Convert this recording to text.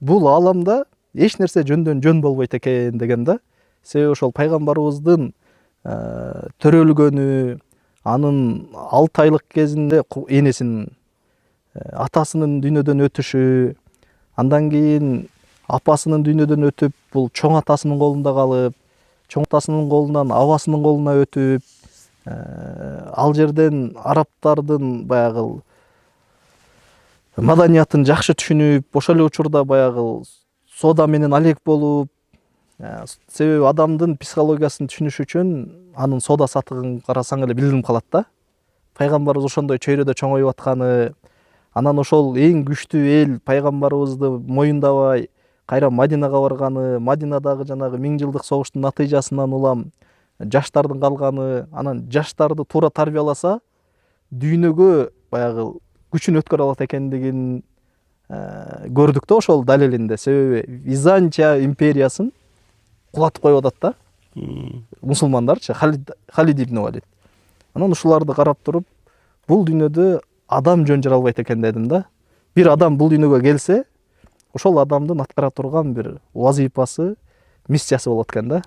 бул ааламда эч нерсе жөндөн жөн болбойт экен деген да. Себеби ошол пайгамбарыбыздын төрөлгөнү, анын 6 айлык кезинде энесинин атасынын дүйнөдөн өтүшү, андан кийин апасынын дүйнөдөн өтүп, бул чоң атасынын колунда калып, чоң атасынын колунан абасынын колуна өтүп, ал жерден арабтардын баягы маданиятын жакшы түшүнүп, ошол эле учурда баягы соода менен алек болуп, себеби адамдын психологиясын түшүнүш үчүн анын соода сатыгын карасаң эле билдирип калат да. Пайгамбарыбыз ошондой чөйрөдө чоңоюп атканы, анан ошол эң күчтүү эл пайгамбарыбызды моюндабай кайра Мадинага барганы, Мадинадагы жанагы 1000 жылдык согуштун натыйжасынан улам жаштардын калганы, анан жаштарды туура тарбияласа дүйнөгө баягы күчүн өткөрө алат экендигин көрдүк да ошол далилинде. Себеби Византия империясын кулатып коюп атат да. Мусулмандарчы, Халид ибн Валид. Анан ушуларды карап туруп, бул дүйнөдө адам жөн жара албайт экен дедим да. Бир адам бул дүйнөгө келсе, ошол адамдын аткара турган бир вазифасы, миссиясы болот экен да.